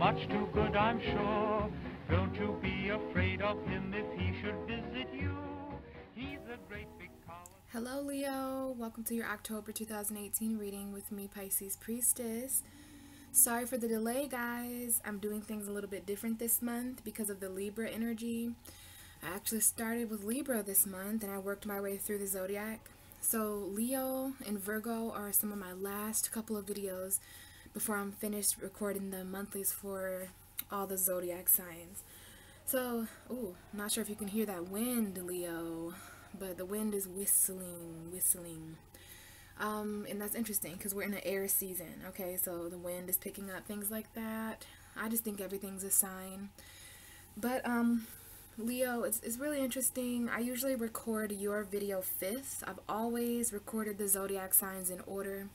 much too good, I'm sure. Don't you be afraid of him if he should visit you. He's a great big power. Hello Leo, welcome to your October 2018 reading with me, Pisces Priestess. Sorry for the delay, guys. I'm doing things a little bit different this month because of the Libra energy. I actually started with Libra this month and I worked my way through the zodiac. So Leo and Virgo are some of my last couple of videos before I'm finished recording the monthlies for all the zodiac signs. So, I'm not sure if you can hear that wind, Leo, but the wind is whistling. And that's interesting because we're in an air season, okay? So the wind is picking up, things like that. I just think everything's a sign. But, Leo, it's really interesting. I usually record your video 5th. I've always recorded the zodiac signs in order,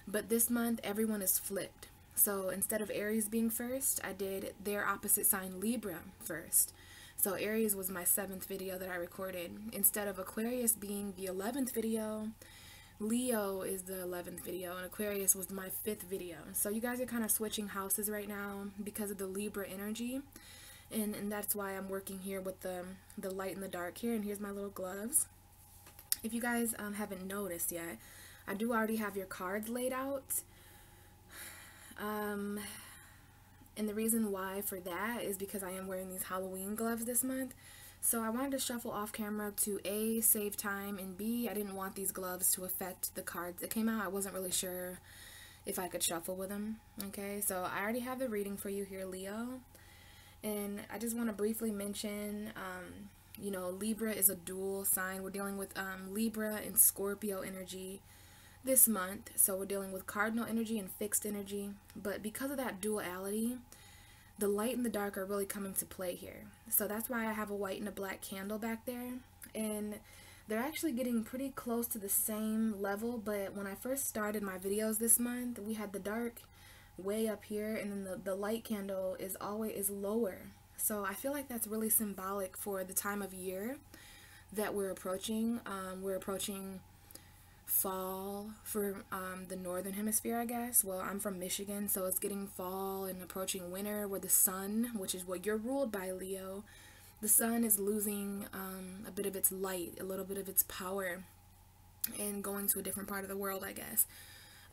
but this month everyone is flipped. So instead of Aries being first, I did their opposite sign Libra first. So Aries was my 7th video that I recorded. Instead of Aquarius being the 11th video, Leo is the 11th video, and Aquarius was my 5th video. So you guys are kind of switching houses right now because of the Libra energy. And that's why I'm working here with the light and the dark here. And here's my little gloves. If you guys haven't noticed yet, I do already have your cards laid out. And the reason why for that is because I am wearing these Halloween gloves this month. So I wanted to shuffle off camera to A, save time, and B, I didn't want these gloves to affect the cards that came out. I wasn't really sure if I could shuffle with them. Okay, so I already have the reading for you here, Leo. And I just want to briefly mention, you know, Libra is a dual sign. We're dealing with Libra and Scorpio energy this month. So we're dealing with cardinal energy and fixed energy. But because of that duality, the light and the dark are really coming to play here. So that's why I have a white and a black candle back there. And they're actually getting pretty close to the same level. But when I first started my videos this month, we had the dark way up here, and then the light candle is always lower. So I feel like that's really symbolic for the time of year that we're approaching. We're approaching fall for the northern hemisphere, I guess. Well, I'm from Michigan, so it's getting fall and approaching winter, where the sun, which is what you're ruled by, Leo, the sun is losing a bit of its light, a little bit of its power, and going to a different part of the world, I guess.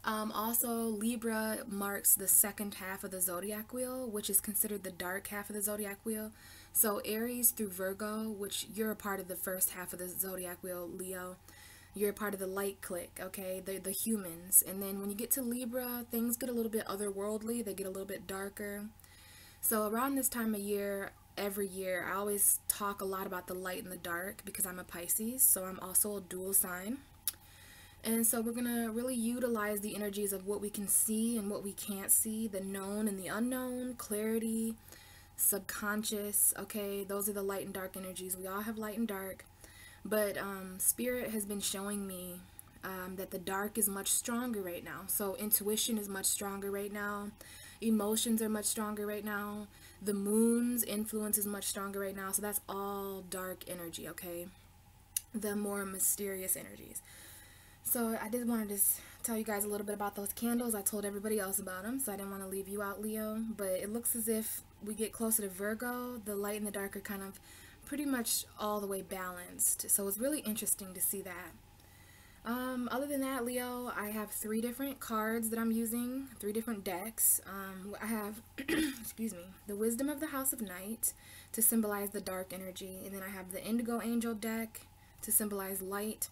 Also, Libra marks the second half of the zodiac wheel, which is considered the dark half of the zodiac wheel. So Aries through Virgo, which you're a part of the first half of the zodiac wheel, Leo, you're a part of the light clique, okay, the humans. And then when you get to Libra, things get a little bit otherworldly, they get a little bit darker. So around this time of year, every year, I always talk a lot about the light and the dark because I'm a Pisces, so I'm also a dual sign. And so we're going to really utilize the energies of what we can see and what we can't see, the known and the unknown, clarity, subconscious, okay? Those are the light and dark energies. We all have light and dark, but Spirit has been showing me that the dark is much stronger right now. So intuition is much stronger right now. Emotions are much stronger right now. The moon's influence is much stronger right now. So that's all dark energy, okay? The more mysterious energies. So I did want to just tell you guys a little bit about those candles. I told everybody else about them, so I didn't want to leave you out, Leo. But it looks as if we get closer to Virgo, the light and the dark are kind of pretty much all the way balanced. So it's really interesting to see that. Other than that, Leo, I have 3 different cards that I'm using, 3 different decks. I have, excuse me, the Wisdom of the House of Night to symbolize the dark energy. And then I have the Indigo Angel deck to symbolize light.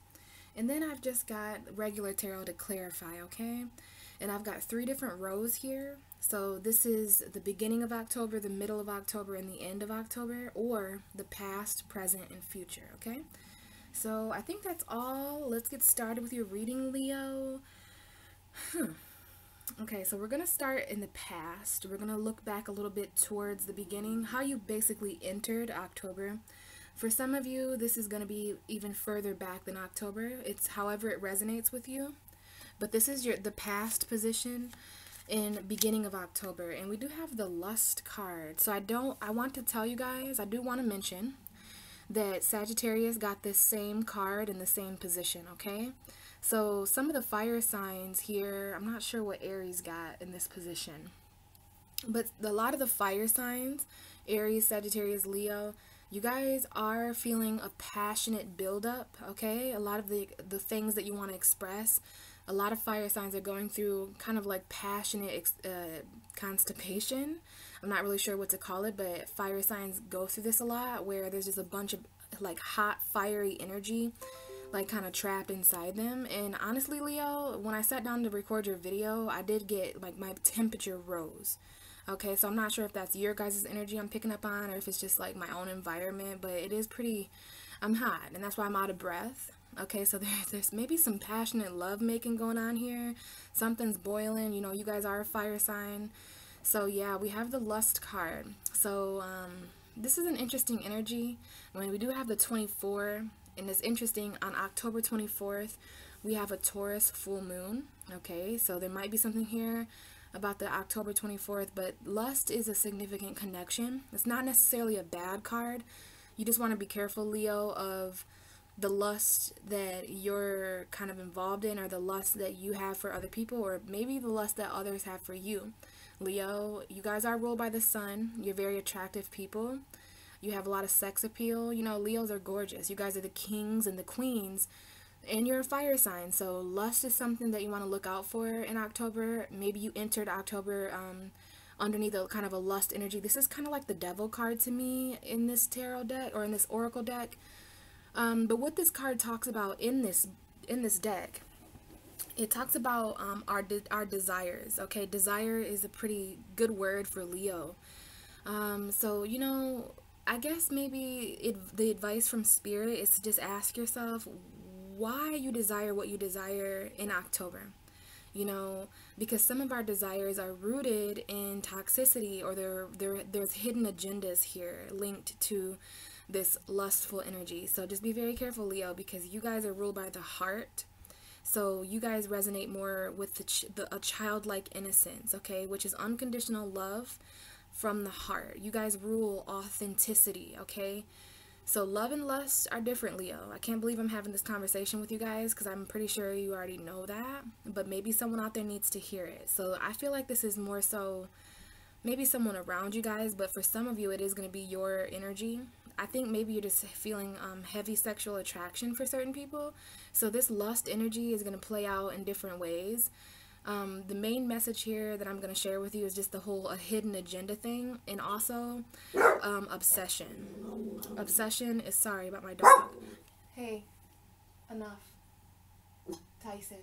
And then I've just got regular tarot to clarify, okay? And I've got 3 different rows here. So this is the beginning of October, the middle of October, and the end of October, or the past, present, and future, okay? So I think that's all. Let's get started with your reading, Leo. Okay, so we're going to start in the past. We're going to look back a little bit towards the beginning, how you basically entered October. For some of you, this is going to be even further back than October. It's however it resonates with you. But this is the past position in beginning of October. And we do have the Lust card. So I want to tell you guys, I do want to mention that Sagittarius got this same card in the same position, okay? So some of the fire signs here, I'm not sure what Aries got in this position. But a lot of the fire signs, Aries, Sagittarius, Leo, you guys are feeling a passionate buildup, okay? A lot of the things that you want to express. A lot of fire signs are going through kind of like passionate constipation. I'm not really sure what to call it, but fire signs go through this a lot, where there's just a bunch of like hot, fiery energy like kind of trapped inside them. And honestly, Leo, when I sat down to record your video, I did get like my temperature rose. Okay, so I'm not sure if that's your guys' energy I'm picking up on, or if it's just like my own environment, but it is pretty, I'm hot, and that's why I'm out of breath. Okay, so there's maybe some passionate love making going on here. Something's boiling, you know, you guys are a fire sign. So yeah, we have the lust card. So this is an interesting energy. When we do have the 24, and it's interesting, on October 24th, we have a Taurus full moon. Okay, so there might be something here about the October 24th, but lust is a significant connection. It's not necessarily a bad card. You just want to be careful, Leo, of the lust that you're kind of involved in, or the lust that you have for other people, or maybe the lust that others have for you. Leo, you guys are ruled by the sun. You're very attractive people. You have a lot of sex appeal. You know, Leos are gorgeous. You guys are the kings and the queens, and you're a fire sign. So lust is something that you want to look out for in October. Maybe you entered October underneath a kind of a lust energy. This is kind of like the devil card to me in this tarot deck, or in this oracle deck. But what this card talks about in this deck, it talks about our desires. Okay, desire is a pretty good word for Leo. So you know, I guess maybe the advice from Spirit is to just ask yourself why you desire what you desire in October. You know, because some of our desires are rooted in toxicity, or there's hidden agendas here linked to this lustful energy. So just be very careful, Leo, because you guys are ruled by the heart. So you guys resonate more with a childlike innocence, okay, which is unconditional love from the heart. You guys rule authenticity, okay? So love and lust are different, Leo. I can't believe I'm having this conversation with you guys, because I'm pretty sure you already know that, but maybe someone out there needs to hear it. So I feel like this is more so maybe someone around you guys, but for some of you it is going to be your energy. I think maybe you're just feeling heavy sexual attraction for certain people. So this lust energy is going to play out in different ways. The main message here that I'm going to share with you is just the whole hidden agenda thing, and also obsession. Obsession is, sorry about my dog. Hey, enough. Tyson.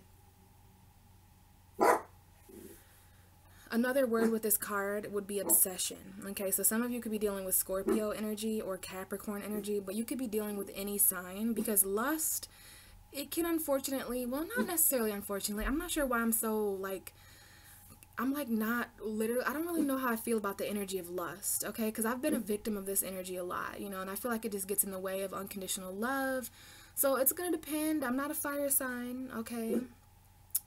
Another word with this card would be obsession. Okay, so some of you could be dealing with Scorpio energy or Capricorn energy, but you could be dealing with any sign, because lust, it can unfortunately, well, not necessarily unfortunately, I'm not sure why I'm so like, I'm like not literally, I don't really know how I feel about the energy of lust, okay, because I've been a victim of this energy a lot, you know, and I feel like it just gets in the way of unconditional love. So it's going to depend. I'm not a fire sign, okay,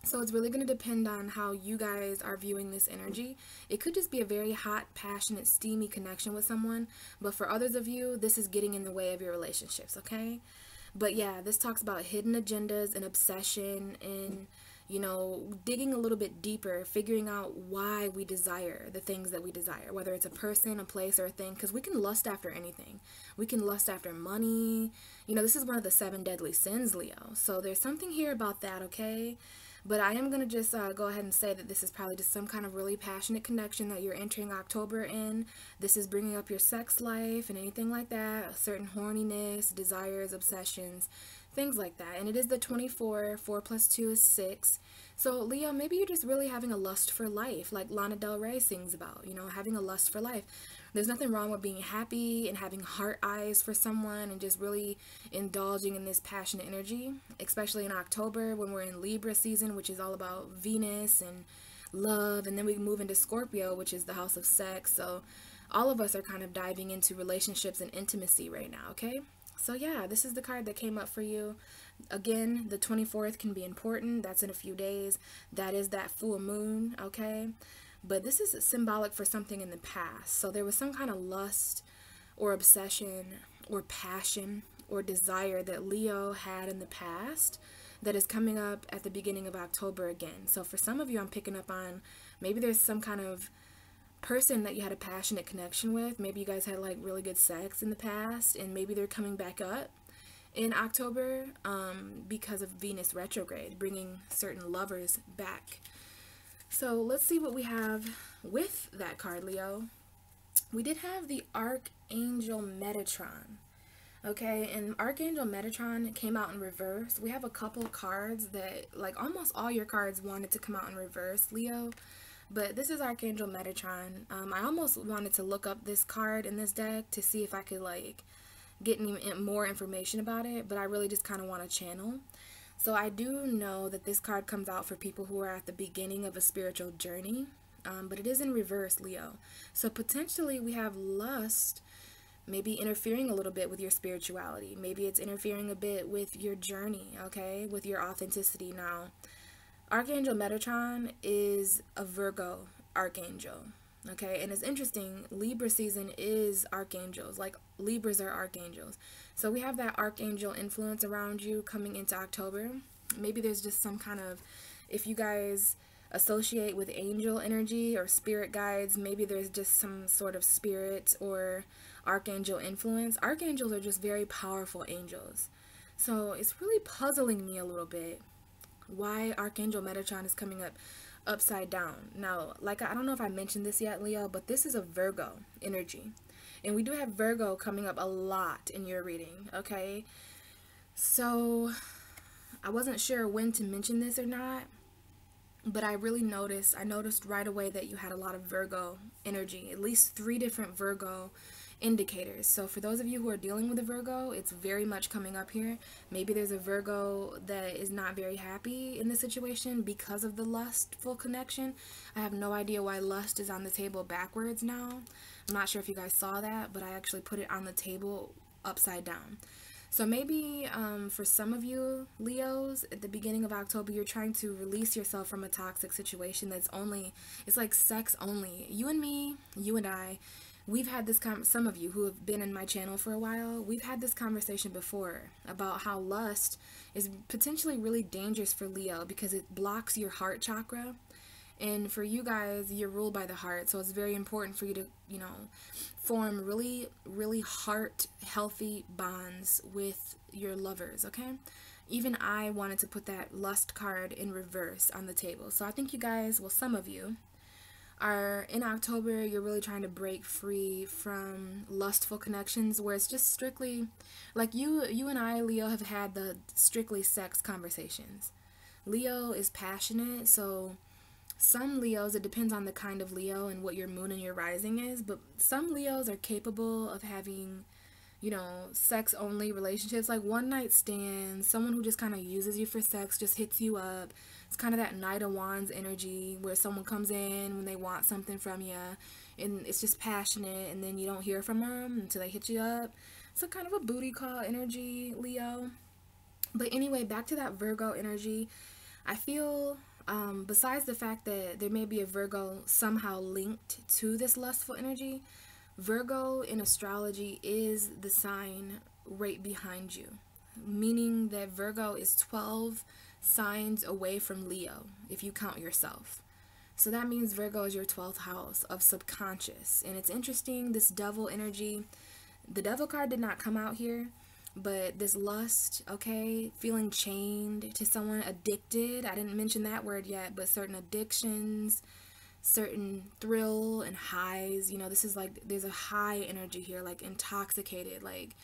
so it's really going to depend on how you guys are viewing this energy. It could just be a very hot, passionate, steamy connection with someone, but for others of you, this is getting in the way of your relationships, okay? But yeah, this talks about hidden agendas and obsession, and, you know, digging a little bit deeper, figuring out why we desire the things that we desire, whether it's a person, a place, or a thing, because we can lust after anything. We can lust after money. You know, this is one of the 7 deadly sins, Leo. So there's something here about that, okay? But I am going to just go ahead and say that this is probably just some kind of really passionate connection that you're entering October in. This is bringing up your sex life and anything like that, a certain horniness, desires, obsessions, things like that. And it is the 24, 4 plus 2 is 6. So Leo, maybe you're just really having a lust for life, like Lana Del Rey sings about, you know, having a lust for life. There's nothing wrong with being happy and having heart eyes for someone and just really indulging in this passionate energy, especially in October when we're in Libra season, which is all about Venus and love. And then we move into Scorpio, which is the house of sex. So all of us are kind of diving into relationships and intimacy right now, okay? So yeah, this is the card that came up for you. Again, the 24th can be important. That's in a few days. That is that full moon, okay? But this is symbolic for something in the past. So there was some kind of lust or obsession or passion or desire that Leo had in the past that is coming up at the beginning of October again. So for some of you, I'm picking up on maybe there's some kind of person that you had a passionate connection with. Maybe you guys had like really good sex in the past, and maybe they're coming back up in October because of Venus retrograde, bringing certain lovers back. So let's see what we have with that card, Leo. We did have the Archangel Metatron. Okay, and Archangel Metatron came out in reverse. We have a couple cards that, like, almost all your cards wanted to come out in reverse, Leo. But this is Archangel Metatron. I almost wanted to look up this card in this deck to see if I could, like, get any more information about it. But I really just kind of want to channel. So I do know that this card comes out for people who are at the beginning of a spiritual journey. But it is in reverse, Leo. So potentially we have lust maybe interfering a little bit with your spirituality. Maybe it's interfering a bit with your journey, okay, with your authenticity. Now, Archangel Metatron is a Virgo archangel, okay, and it's interesting, Libra season is archangels, like Libras are archangels. So we have that archangel influence around you coming into October. Maybe there's just some kind of, if you guys associate with angel energy or spirit guides, maybe there's just some sort of spirit or archangel influence. Archangels are just very powerful angels. So it's really puzzling me a little bit why Archangel Metatron is coming up upside down. Now, like, I don't know if I mentioned this yet, Leo, but this is a Virgo energy. And we do have Virgo coming up a lot in your reading, okay? So I wasn't sure when to mention this or not, but I really noticed right away that you had a lot of Virgo energy, at least 3 different Virgo indicators. So for those of you who are dealing with a Virgo, it's very much coming up here. Maybe there's a Virgo that is not very happy in the situation because of the lustful connection. I have no idea why lust is on the table backwards now. I'm not sure if you guys saw that, but I actually put it on the table upside down. So maybe for some of you Leos, at the beginning of October, you're trying to release yourself from a toxic situation that's only, it's like sex only. You and me, you and I, we've had this, some of you who have been in my channel for a while, we've had this conversation before about how lust is potentially really dangerous for Leo because it blocks your heart chakra. And for you guys, you're ruled by the heart, so it's very important for you to, you know, form really, really heart-healthy bonds with your lovers, okay? Even I wanted to put that lust card in reverse on the table. So I think you guys, well, some of you, are in October, you're really trying to break free from lustful connections where it's just strictly, like you and I, Leo, have had the strictly sex conversations. Leo is passionate, so some Leos, it depends on the kind of Leo and what your moon and your rising is, but some Leos are capable of having, you know, sex-only relationships, like one-night stands, someone who just kind of uses you for sex, just hits you up. It's kind of that Knight of Wands energy where someone comes in when they want something from you, and it's just passionate, and then you don't hear from them until they hit you up. So kind of a booty call energy, Leo. But anyway, back to that Virgo energy. I feel... besides the fact that there may be a Virgo somehow linked to this lustful energy, Virgo in astrology is the sign right behind you, meaning that Virgo is 12 signs away from Leo if you count yourself. So that means Virgo is your 12th house of subconscious. And it's interesting, this devil energy, the devil card did not come out here, but this lust, okay, feeling chained to someone, addicted, I didn't mention that word yet, but certain addictions, certain thrill and highs, you know, this is like, there's a high energy here, like intoxicated, like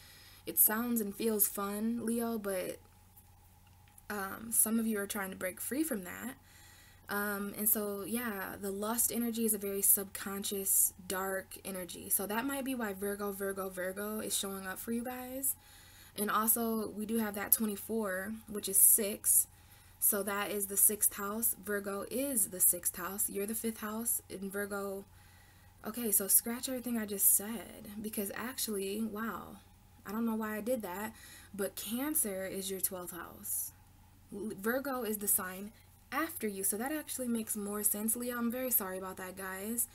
it sounds and feels fun, Leo, but some of you are trying to break free from that. And so, yeah, the lust energy is a very subconscious, dark energy. So that might be why Virgo is showing up for you guys. And also, we do have that 24, which is 6. So that is the 6th house. Virgo is the 6th house. You're the 5th house in Virgo. Okay, so scratch everything I just said. Because actually, wow, I don't know why I did that. But Cancer is your 12th house. Virgo is the sign after you. So that actually makes more sense, Leo. I'm very sorry about that, guys.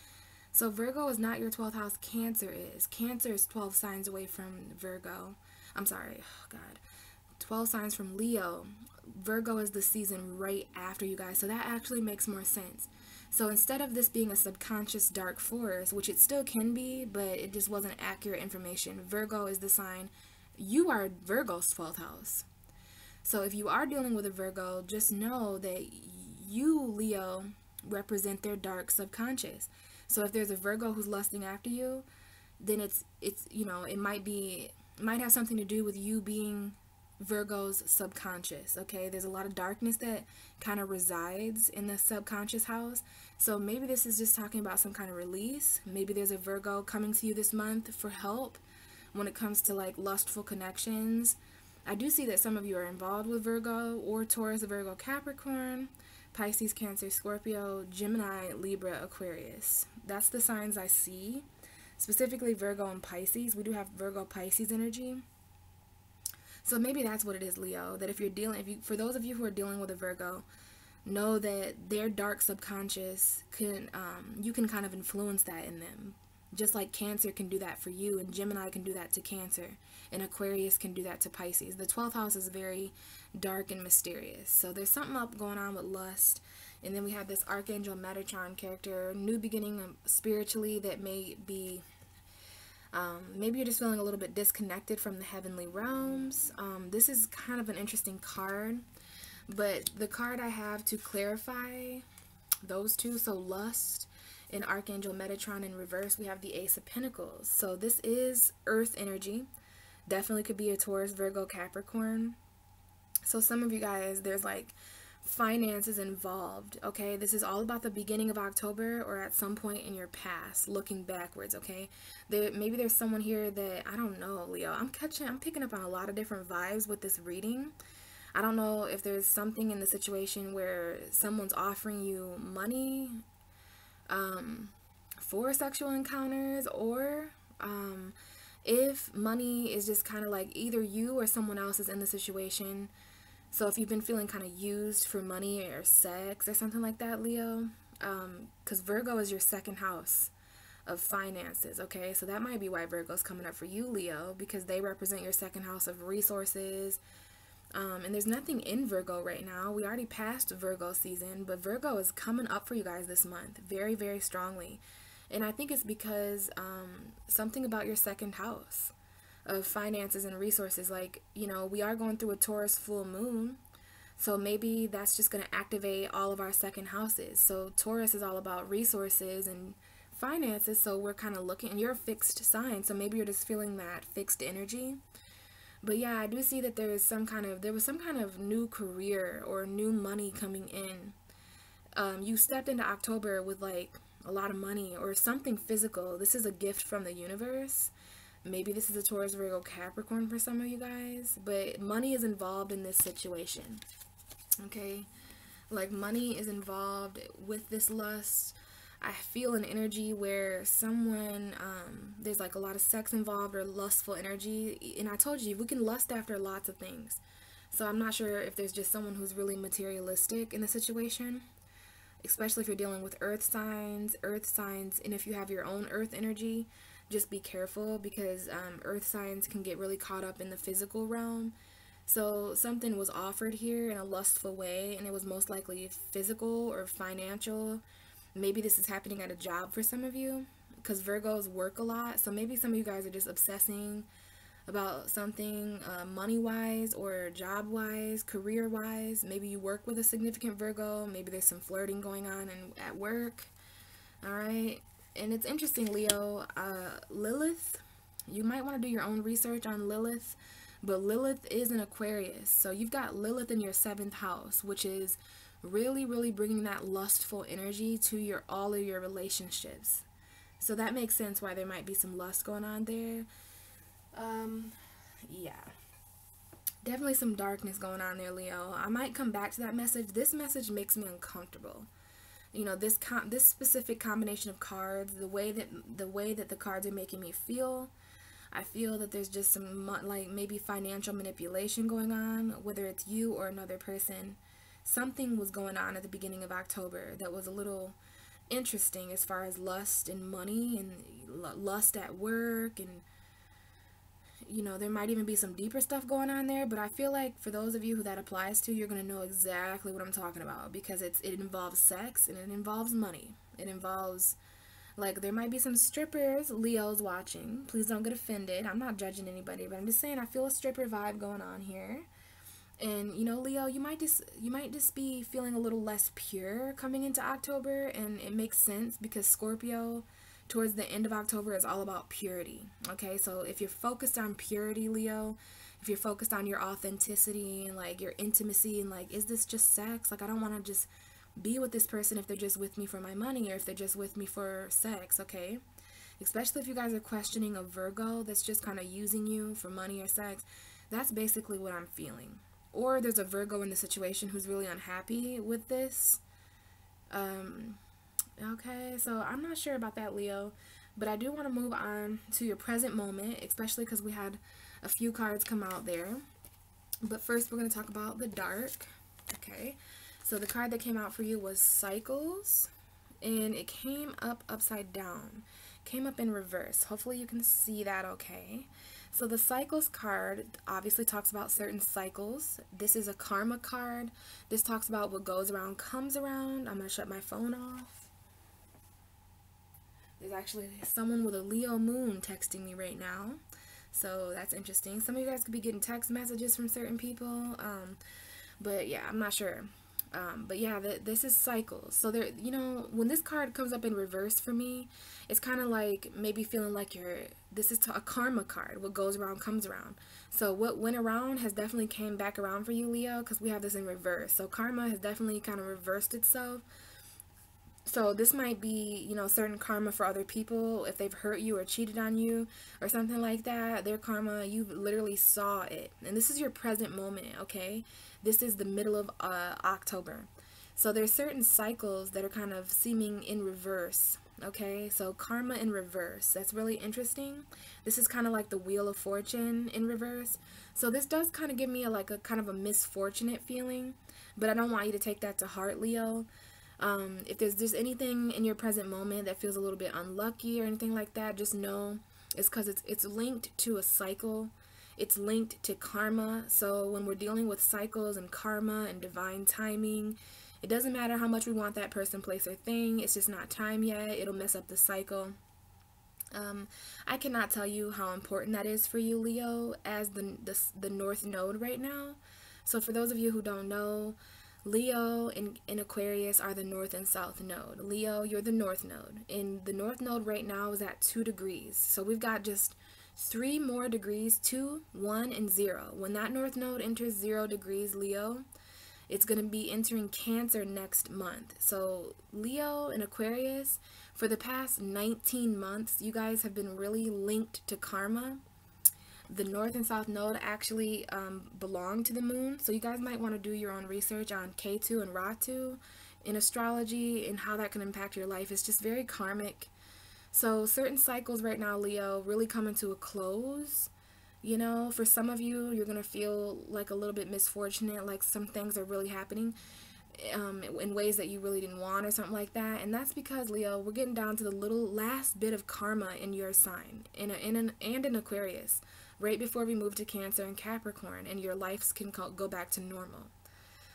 So Virgo is not your 12th house. Cancer is. Cancer is 12 signs away from Virgo. I'm sorry, oh God, 12 signs from Leo. Virgo is the season right after you guys, so that actually makes more sense. So instead of this being a subconscious dark force, which it still can be, but it just wasn't accurate information, Virgo is the sign. You are Virgo's 12th house. So if you are dealing with a Virgo, just know that you, Leo, represent their dark subconscious. So if there's a Virgo who's lusting after you, then it's it might have something to do with you being Virgo's subconscious. Okay, there's a lot of darkness that kind of resides in the subconscious house. So maybe this is just talking about some kind of release. Maybe there's a Virgo coming to you this month for help when it comes to like lustful connections. I do see that some of you are involved with Virgo or Taurus, Virgo, Capricorn, Pisces, Cancer, Scorpio, Gemini, Libra, Aquarius. That's the signs I see. Specifically Virgo and Pisces. We do have Virgo Pisces energy. So maybe that's what it is, Leo. That for those of you who are dealing with a Virgo, know that their dark subconscious you can kind of influence that in them. Just like Cancer can do that for you, and Gemini can do that to Cancer, and Aquarius can do that to Pisces. The 12th house is very dark and mysterious. So there's something up going on with lust. And then we have this Archangel Metatron character, new beginning spiritually, that may be, maybe you're just feeling a little bit disconnected from the heavenly realms. This is kind of an interesting card, but the card I have to clarify those two, so lust and Archangel Metatron in reverse, we have the Ace of Pentacles. So this is earth energy. Definitely could be a Taurus, Virgo, Capricorn. So some of you guys, there's like finances involved, okay? This is all about the beginning of October or at some point in your past, looking backwards, okay? Maybe there's someone here that, I don't know, Leo. I'm picking up on a lot of different vibes with this reading. I don't know if there's something in the situation where someone's offering you money for sexual encounters, or if money is just kind of like either you or someone else is in the situation. So if you've been feeling kind of used for money or sex or something like that, Leo, because Virgo is your second house of finances, okay? So that might be why Virgo's coming up for you, Leo, because they represent your second house of resources. And there's nothing in Virgo right now. We already passed Virgo season, but Virgo is coming up for you guys this month very, very strongly. And I think it's because something about your second house of finances and resources, like, we are going through a Taurus full moon, so maybe that's just going to activate all of our second houses. So Taurus is all about resources and finances, so we're kind of looking, and you're a fixed sign, so maybe you're just feeling that fixed energy. But yeah, I do see that there was some kind of new career or new money coming in. You stepped into October with like a lot of money or something physical. This is a gift from the universe. Maybe this is a Taurus, Virgo, Capricorn for some of you guys, but money is involved in this situation, okay? Like money is involved with this lust. I feel an energy where someone, there's like a lot of sex involved or lustful energy, and I told you, we can lust after lots of things. So I'm not sure if there's just someone who's really materialistic in the situation, especially if you're dealing with earth signs, and if you have your own earth energy, just be careful, because earth signs can get really caught up in the physical realm. So something was offered here in a lustful way, and it was most likely physical or financial. Maybe this is happening at a job for some of you, because Virgos work a lot. So maybe some of you guys are just obsessing about something money-wise or job-wise, career-wise. Maybe you work with a significant Virgo. Maybe there's some flirting going on at work. All right. And it's interesting, Leo, Lilith, you might want to do your own research on Lilith, but Lilith is an Aquarius. So you've got Lilith in your 7th house, which is really, really bringing that lustful energy to all of your relationships. So that makes sense why there might be some lust going on there. Yeah. Definitely some darkness going on there, Leo. I might come back to that message. This message makes me uncomfortable. This specific combination of cards, the way that the cards are making me feel, I feel that there's just some like maybe financial manipulation going on, whether it's you or another person. Something was going on at the beginning of October that was a little interesting as far as lust and money and lust at work, and you know, there might even be some deeper stuff going on there, but I feel like for those of you who that applies to, you're going to know exactly what I'm talking about, because it involves sex and it involves money. It involves, like, there might be some strippers, Leo's watching. Please don't get offended. I'm not judging anybody, but I'm just saying I feel a stripper vibe going on here. And, you know, Leo, you might just be feeling a little less pure coming into October, and it makes sense because Scorpio towards the end of October is all about purity. Okay, so if you're focused on purity, Leo, if you're focused on your authenticity and like your intimacy and like, is this just sex? Like, I don't want to just be with this person if they're just with me for my money or if they're just with me for sex, okay? Especially if you guys are questioning a Virgo that's just kind of using you for money or sex. That's basically what I'm feeling. Or there's a Virgo in the situation who's really unhappy with this. Okay, so I'm not sure about that, Leo, but I do want to move on to your present moment, especially because we had a few cards come out there. But first, we're going to talk about the dark. Okay, so the card that came out for you was Cycles, and it came up upside down, came up in reverse. Hopefully you can see that okay. So the Cycles card obviously talks about certain cycles. This is a karma card. This talks about what goes around comes around. I'm going to shut my phone off. There's actually someone with a Leo moon texting me right now, so that's interesting. Some of you guys could be getting text messages from certain people, but yeah, I'm not sure. But yeah, this is cycles. So there, you know, when this card comes up in reverse for me, it's kind of like maybe feeling like this is a karma card. What goes around comes around. So what went around has definitely came back around for you, Leo, because we have this in reverse. So karma has definitely kind of reversed itself. So this might be, you know, certain karma for other people if they've hurt you or cheated on you or something like that. Their karma, you literally saw it. And this is your present moment, okay? This is the middle of October. So there's certain cycles that are kind of seeming in reverse, okay? So karma in reverse. That's really interesting. This is kind of like the Wheel of Fortune in reverse. So this does kind of give me a kind of a misfortunate feeling, but I don't want you to take that to heart, Leo. If there's just anything in your present moment that feels a little bit unlucky or anything like that, just know it's because it's linked to a cycle. It's linked to karma. So when we're dealing with cycles and karma and divine timing, it doesn't matter how much we want that person, place, or thing. It's just not time yet. It'll mess up the cycle. I cannot tell you how important that is for you, Leo, as the North Node right now. So for those of you who don't know, Leo and Aquarius are the North and South Node. Leo, you're the North Node. And the North Node right now is at 2 degrees. So we've got just 3 more degrees, 2, 1, and 0. When that North Node enters 0 degrees, Leo, it's going to be entering Cancer next month. So Leo and Aquarius, for the past 19 months, you guys have been really linked to karma. The North and South Node actually belong to the moon, so you guys might want to do your own research on K2 and Ratu in astrology and how that can impact your life. It's just very karmic. So certain cycles right now, Leo, really coming to a close. You know, for some of you, you're going to feel like a little bit misfortunate, like some things are really happening in ways that you really didn't want or something like that. And that's because, Leo, we're getting down to the little last bit of karma in your sign and in Aquarius, right before we move to Cancer and Capricorn, and your lives can go back to normal.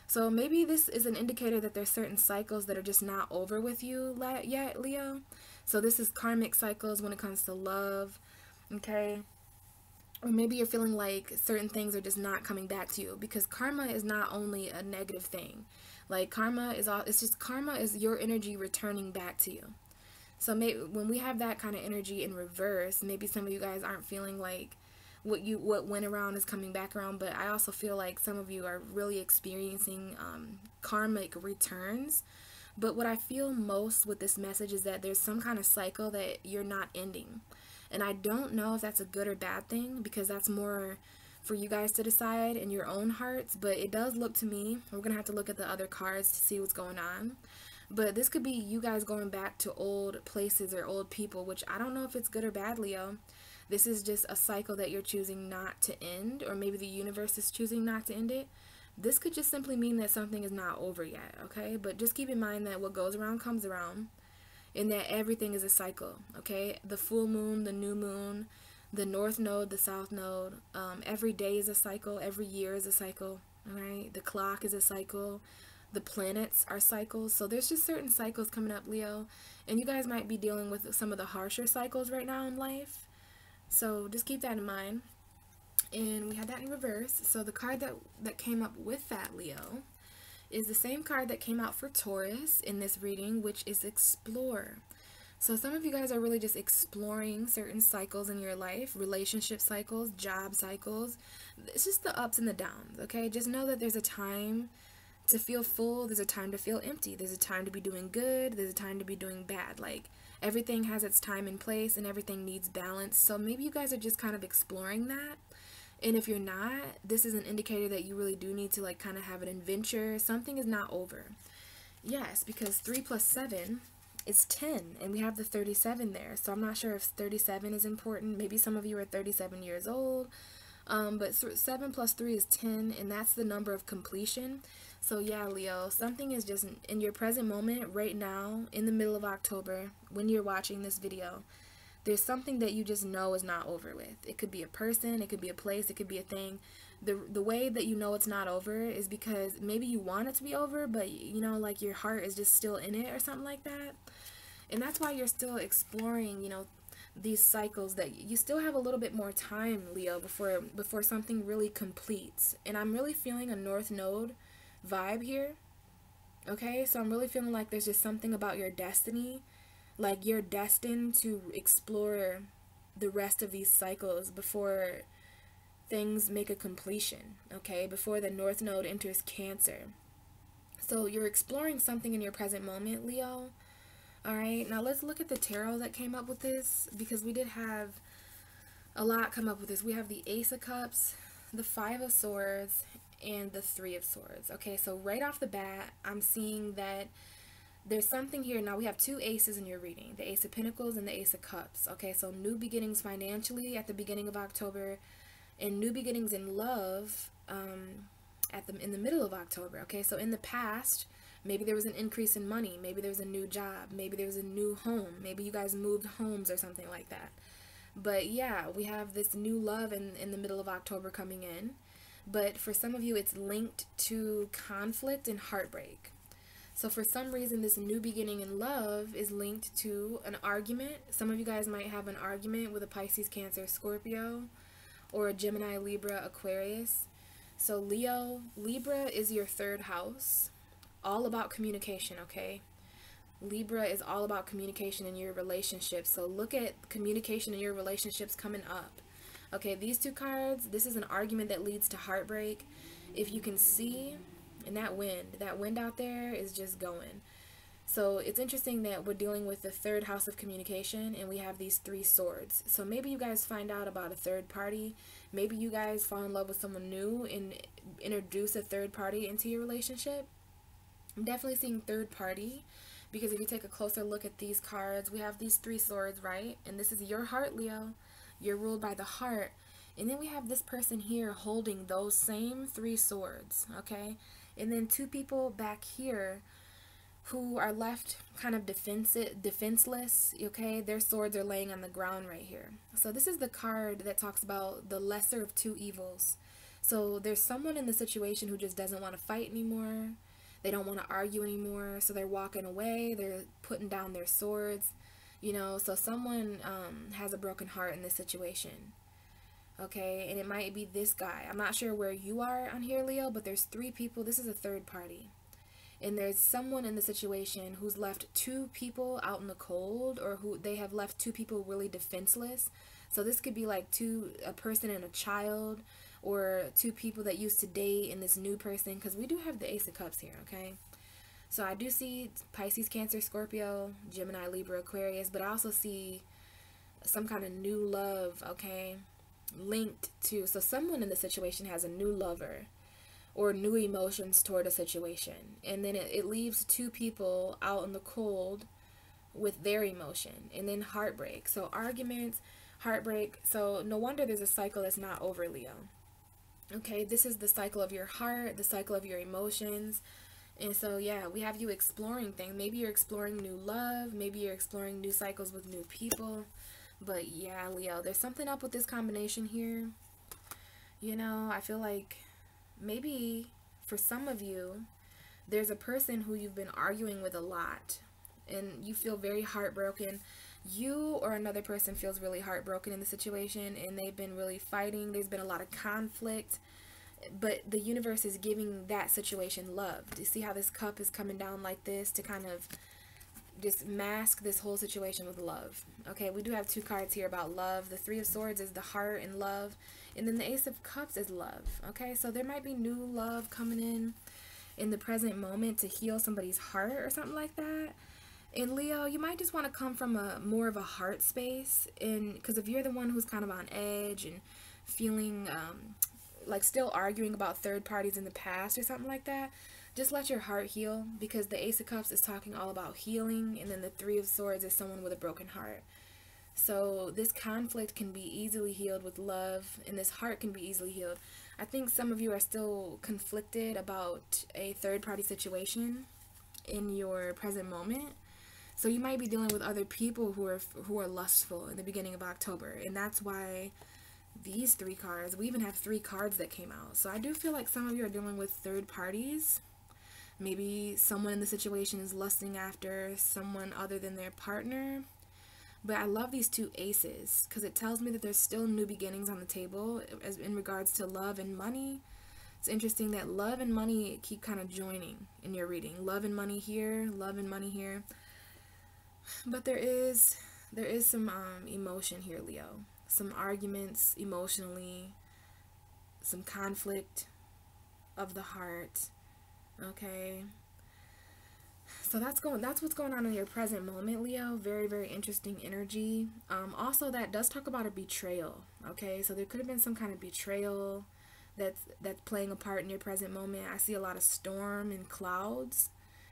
So maybe this is an indicator that there's certain cycles that are just not over with you yet, Leo. So this is karmic cycles when it comes to love, okay? Or maybe you're feeling like certain things are just not coming back to you, because karma is not only a negative thing. Like karma is your energy returning back to you. So maybe when we have that kind of energy in reverse, maybe some of you guys aren't feeling like what went around is coming back around, but I also feel like some of you are really experiencing karmic returns. But what I feel most with this message is that there's some kind of cycle that you're not ending. And I don't know if that's a good or bad thing, because that's more for you guys to decide in your own hearts. But it does look to me, we're going to have to look at the other cards to see what's going on. But this could be you guys going back to old places or old people, which I don't know if it's good or bad, Leo. This is just a cycle that you're choosing not to end, or maybe the universe is choosing not to end it. This could just simply mean that something is not over yet, okay? But just keep in mind that what goes around comes around, and that everything is a cycle, okay? The full moon, the new moon, the north node, the south node. Every day is a cycle. Every year is a cycle. All right. The clock is a cycle. The planets are cycles. So there's just certain cycles coming up, Leo. And you guys might be dealing with some of the harsher cycles right now in life. So just keep that in mind. And we had that in reverse. So the card that came up with that, Leo, is the same card that came out for Taurus in this reading, which is Explore. So some of you guys are really just exploring certain cycles in your life, relationship cycles, job cycles. It's just the ups and the downs, okay? Just know that there's a time to feel full, there's a time to feel empty, there's a time to be doing good, there's a time to be doing bad. Like, everything has its time and place, and everything needs balance. So maybe you guys are just kind of exploring that. And if you're not, this is an indicator that you really do need to like kind of have an adventure. Something is not over. Yes, because 3 plus 7 is 10, and we have the 37 there. So I'm not sure if 37 is important. Maybe some of you are 37 years old. But 7 plus 3 is 10, and that's the number of completion. So yeah, Leo, something is just in your present moment right now, in the middle of October, when you're watching this video, there's something that you just know is not over with. It could be a person, it could be a place, it could be a thing. The way that you know it's not over is because maybe you want it to be over, but you know, like your heart is just still in it or something like that. And that's why you're still exploring, you know, these cycles, that you still have a little bit more time, Leo, before something really completes. And I'm really feeling a North Node vibe here. Okay, so I'm really feeling like there's just something about your destiny, like you're destined to explore the rest of these cycles before things make a completion, okay, before the North Node enters Cancer. So you're exploring something in your present moment, Leo. All right, now let's look at the tarot that came up with this, because we did have a lot come up with this. We have the Ace of Cups, the Five of Swords, and the Three of Swords. Okay, so right off the bat, I'm seeing that there's something here. Now we have two aces in your reading, the Ace of Pentacles and the Ace of Cups. Okay, so new beginnings financially at the beginning of October, and new beginnings in love in the middle of October. Okay, so in the past, maybe there was an increase in money, maybe there was a new job, maybe there was a new home, maybe you guys moved homes or something like that. But yeah, we have this new love in the middle of October coming in. But for some of you, it's linked to conflict and heartbreak. So for some reason, this new beginning in love is linked to an argument. Some of you guys might have an argument with a Pisces, Cancer, Scorpio, or a Gemini, Libra, Aquarius. So Leo, Libra is your third house, all about communication, okay? Libra is all about communication in your relationships. So look at communication in your relationships coming up. Okay, these two cards, this is an argument that leads to heartbreak. If you can see, and that wind out there is just going. So it's interesting that we're dealing with the third house of communication, and we have these three swords. So maybe you guys find out about a third party. Maybe you guys fall in love with someone new and introduce a third party into your relationship. I'm definitely seeing third party, because if you take a closer look at these cards, we have these three swords, right? And this is your heart, Leo. You're ruled by the heart. And then we have this person here holding those same three swords, okay? And then two people back here who are left kind of defenseless, okay? Their swords are laying on the ground right here. So this is the card that talks about the lesser of two evils. So there's someone in the situation who just doesn't want to fight anymore. They don't want to argue anymore, so they're walking away. They're putting down their swords, you know. So someone has a broken heart in this situation, okay? And it might be this guy. I'm not sure where you are on here, Leo, but there's three people. This is a third party. And there's someone in the situation who's left two people out in the cold, or who they have left two people really defenseless. So this could be like a person and a child, or two people that used to date and this new person, because we do have the Ace of Cups here, okay? So I do see Pisces, Cancer, Scorpio, Gemini, Libra, Aquarius, but I also see some kind of new love, okay, linked to, so someone in the situation has a new lover or new emotions toward a situation, and then it leaves two people out in the cold with their emotion, and then heartbreak. So arguments, heartbreak. So no wonder there's a cycle that's not over, Leo. Okay, this is the cycle of your heart, the cycle of your emotions. And so yeah, we have you exploring things. Maybe you're exploring new love, maybe you're exploring new cycles with new people. But yeah, Leo, there's something up with this combination here. You know, I feel like maybe for some of you, there's a person who you've been arguing with a lot and you feel very heartbroken. You or another person feels really heartbroken in the situation and they've been really fighting. There's been a lot of conflict, but the universe is giving that situation love. Do you see how this cup is coming down like this to kind of just mask this whole situation with love? Okay, we do have two cards here about love. The Three of Swords is the heart and love, and then the Ace of Cups is love. Okay, so there might be new love coming in the present moment to heal somebody's heart or something like that. And Leo, you might just want to come from a more of a heart space, and because if you're the one who's kind of on edge and feeling like still arguing about third parties in the past or something like that, just let your heart heal, because the Ace of Cups is talking all about healing, and then the Three of Swords is someone with a broken heart. So this conflict can be easily healed with love, and this heart can be easily healed. I think some of you are still conflicted about a third-party situation in your present moment. So you might be dealing with other people who are lustful in the beginning of October, and that's why these three cards, we even have 3 cards that came out. So I do feel like some of you are dealing with third parties. Maybe someone in the situation is lusting after someone other than their partner. But I love these 2 aces because it tells me that there's still new beginnings on the table as in regards to love and money. It's interesting that love and money keep kind of joining in your reading. Love and money here, love and money here. But there is some emotion here, Leo. Some arguments emotionally, some conflict of the heart. Okay. So that's what's going on in your present moment, Leo. Very, very interesting energy. Also, that does talk about a betrayal. Okay, so there could have been some kind of betrayal that's playing a part in your present moment. I see a lot of storm and clouds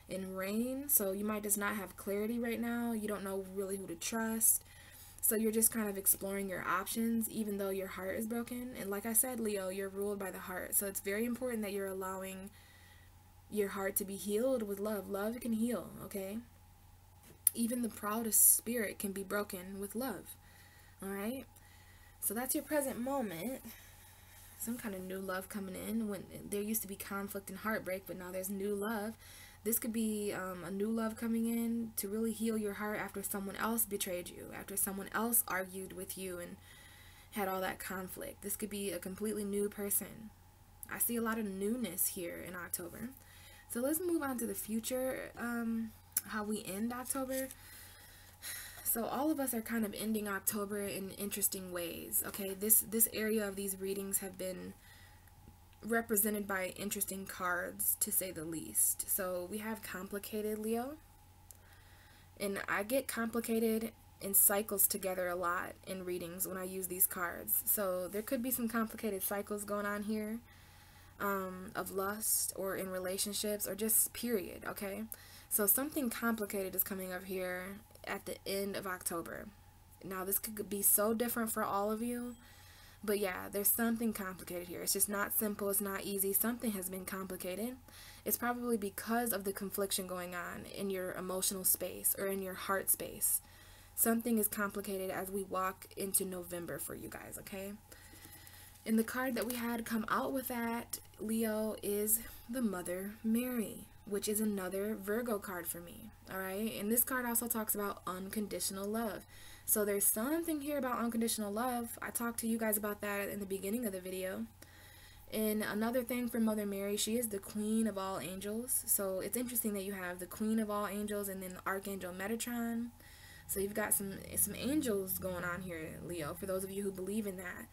and rain. So you might just not have clarity right now. You don't know really who to trust. So you're just kind of exploring your options, even though your heart is broken. And like I said, Leo, you're ruled by the heart. So it's very important that you're allowing your heart to be healed with love. Love can heal, okay? Even the proudest spirit can be broken with love, all right? So that's your present moment. Some kind of new love coming in. When there used to be conflict and heartbreak, but now there's new love. This could be a new love coming in to really heal your heart after someone else betrayed you, after someone else argued with you and had all that conflict. This could be a completely new person. I see a lot of newness here in October. So let's move on to the future, how we end October. So all of us are kind of ending October in interesting ways, okay? This area of these readings have been represented by interesting cards, to say the least. So we have complicated, Leo. And I get complicated and cycles together a lot in readings when I use these cards. So there could be some complicated cycles going on here. Of lust or in relationships or just period, okay? So something complicated is coming up here at the end of October. Now this could be so different for all of you, but yeah, there's something complicated here. It's just not simple, it's not easy. Something has been complicated. It's probably because of the confliction going on in your emotional space or in your heart space. Something is complicated as we walk into November for you guys, okay? And the card that we had come out with that, Leo, is the Mother Mary, which is another Virgo card for me, all right? And this card also talks about unconditional love. So there's something here about unconditional love. I talked to you guys about that in the beginning of the video. And another thing for Mother Mary, she is the Queen of all angels. So it's interesting that you have the Queen of all angels and then the Archangel Metatron. So you've got some angels going on here, Leo, for those of you who believe in that.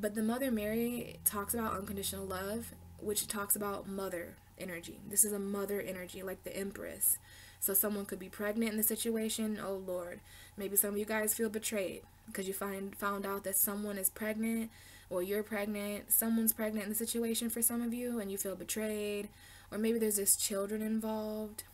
But the Mother Mary talks about unconditional love, which talks about mother energy. This is a mother energy, like the Empress. So someone could be pregnant in the situation. Oh, Lord. Maybe some of you guys feel betrayed because you found out that someone is pregnant or you're pregnant. Someone's pregnant in the situation for some of you and you feel betrayed. Or maybe there's just children involved.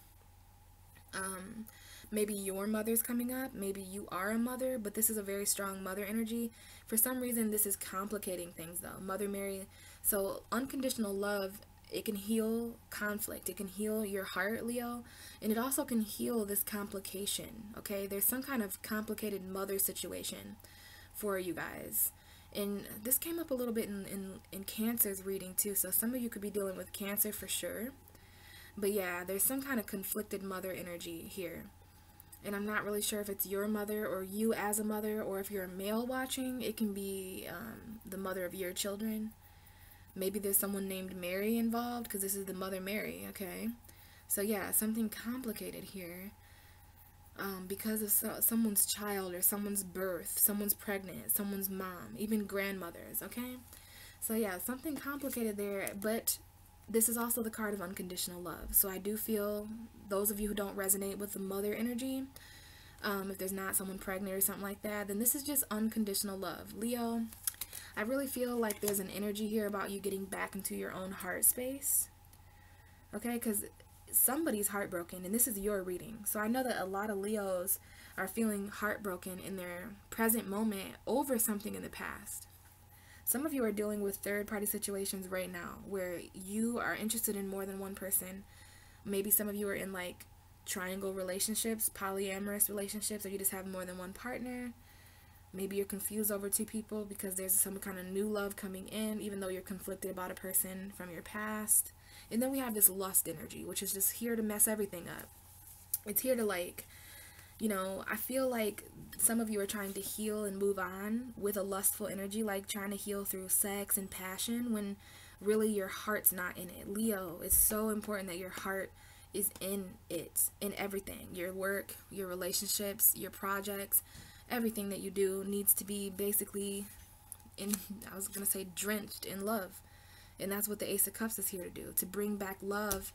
Maybe your mother's coming up. Maybe you are a mother, but this is a very strong mother energy. For some reason, this is complicating things, though. Mother Mary. So unconditional love It can heal conflict. It can heal your heart, Leo. And it also can heal this complication, okay? There's some kind of complicated mother situation for you guys. And this came up a little bit in Cancer's reading too. So some of you could be dealing with Cancer for sure. But yeah, there's some kind of conflicted mother energy here. And I'm not really sure if it's your mother or you as a mother, or if you're a male watching, it can be the mother of your children. Maybe there's someone named Mary involved, because this is the Mother Mary, okay? So yeah, something complicated here. Because of someone's child or someone's birth, someone's pregnant, someone's mom, even grandmothers, okay? So yeah, something complicated there, but this is also the card of unconditional love. So I do feel those of you who don't resonate with the mother energy, if there's not someone pregnant or something like that, then this is just unconditional love. Leo, I really feel like there's an energy here about you getting back into your own heart space, okay? Because somebody's heartbroken, and this is your reading. So I know that a lot of Leos are feeling heartbroken in their present moment over something in the past. Some of you are dealing with third-party situations right now where you are interested in more than one person. Maybe some of you are in like triangle relationships, polyamorous relationships, or you just have more than one partner. Maybe you're confused over two people because there's some kind of new love coming in, even though you're conflicted about a person from your past. And then we have this lust energy, which is just here to mess everything up. It's here to, like, you know, I feel like some of you are trying to heal and move on with a lustful energy, like trying to heal through sex and passion, when really your heart's not in it. Leo, it's so important that your heart is in it, in everything. Your work, your relationships, your projects, everything that you do needs to be basically I was going to say drenched in love. And that's what the Ace of Cups is here to do, to bring back love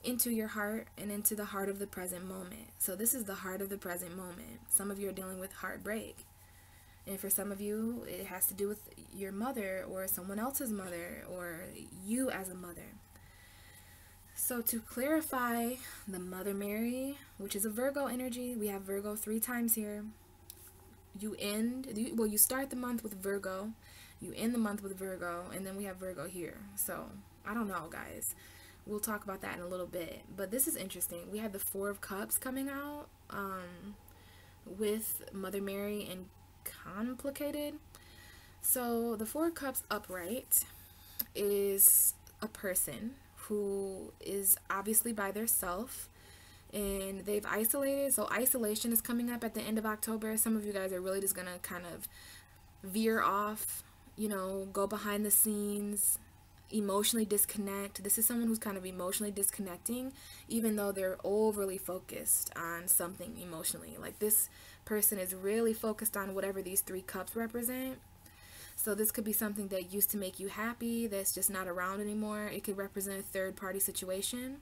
into your heart and into the heart of the present moment. So this is the heart of the present moment. Some of you are dealing with heartbreak. And for some of you, it has to do with your mother or someone else's mother or you as a mother. So to clarify, the Mother Mary, which is a Virgo energy, we have Virgo 3 times here. You start the month with Virgo, you end the month with Virgo, and then we have Virgo here. So I don't know, guys. We'll talk about that in a little bit. But this is interesting. We have the 4 of Cups coming out with Mother Mary and complicated. So the 4 of Cups upright is a person who is obviously by themselves, and they've isolated. So isolation is coming up at the end of October. Some of you guys are really just gonna kind of veer off, you know, go behind the scenes, emotionally disconnect. This is someone who's kind of emotionally disconnecting, even though they're overly focused on something emotionally. Like, this person is really focused on whatever these 3 cups represent. So this could be something that used to make you happy that's just not around anymore. It could represent a third-party situation.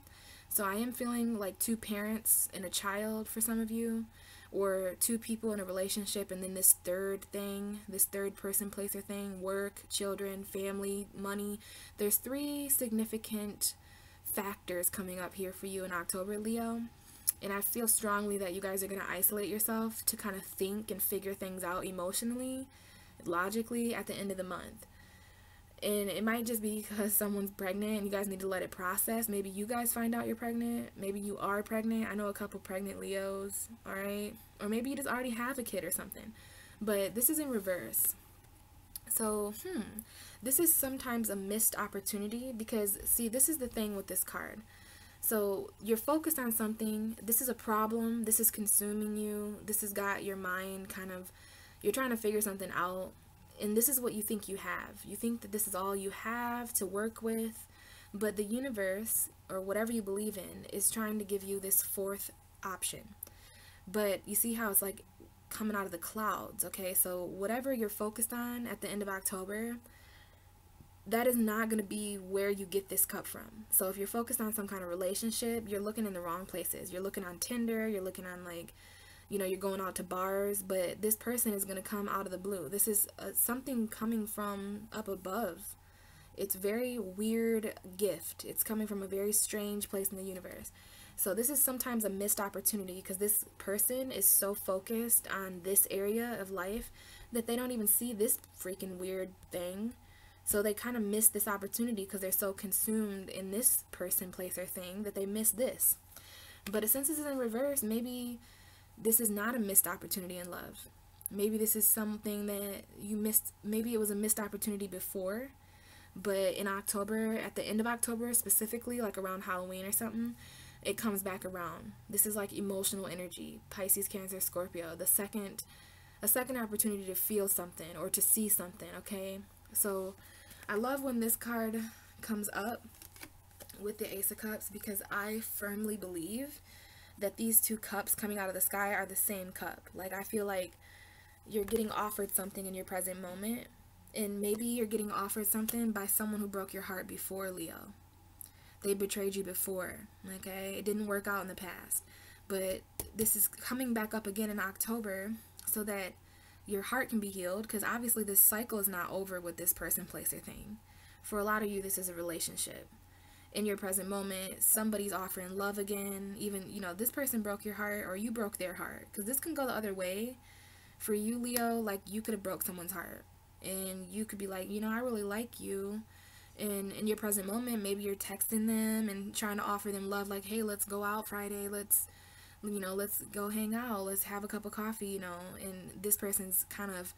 So I am feeling like 2 parents and a child for some of you, or 2 people in a relationship, and then this third thing, this third person, place, or thing: work, children, family, money. There's 3 significant factors coming up here for you in October, Leo. And I feel strongly that you guys are going to isolate yourself to kind of think and figure things out emotionally, logically at the end of the month. And it might just be because someone's pregnant and you guys need to let it process. Maybe you guys find out you're pregnant. Maybe you are pregnant. I know a couple pregnant Leos, alright? Or maybe you just already have a kid or something. But this is in reverse. So, this is sometimes a missed opportunity because, see, this is the thing with this card. So you're focused on something. This is a problem. This is consuming you. This has got your mind kind of, you're trying to figure something out. And this is what you think you have. You think that this is all you have to work with, but the universe, or whatever you believe in, is trying to give you this 4th option. But you see how it's like coming out of the clouds, okay? So whatever you're focused on at the end of October, that is not going to be where you get this cup from. So if you're focused on some kind of relationship, you're looking in the wrong places. You're looking on Tinder, you're looking on, like, you know, you're going out to bars, but this person is going to come out of the blue. This is something coming from up above. It's very weird gift. It's coming from a very strange place in the universe. So this is sometimes a missed opportunity because this person is so focused on this area of life that they don't even see this freaking weird thing So they kind of miss this opportunity because they're so consumed in this person, place, or thing that they miss this. But since this is in reverse, maybe this is not a missed opportunity in love. Maybe this is something that you missed. Maybe it was a missed opportunity before, but in October, at the end of October specifically, like around Halloween or something, it comes back around. This is like emotional energy. Pisces, Cancer, Scorpio. A second opportunity to feel something or to see something, okay? So I love when this card comes up with the Ace of Cups, because I firmly believe that these two cups coming out of the sky are the same cup. Like, I feel like you're getting offered something in your present moment, and maybe you're getting offered something by someone who broke your heart before, Leo. They betrayed you before, okay? It didn't work out in the past. But this is coming back up again in October so that your heart can be healed, because obviously this cycle is not over with this person, place, or thing. For a lot of you, this is a relationship. In your present moment, somebody's offering love again. Even, you know, this person broke your heart or you broke their heart. Because this can go the other way. For you, Leo, like, you could have broke someone's heart. And you could be like, you know, I really like you. And in your present moment, maybe you're texting them and trying to offer them love. Like, hey, let's go out Friday. Let's go hang out. Let's have a cup of coffee, you know. And this person's kind of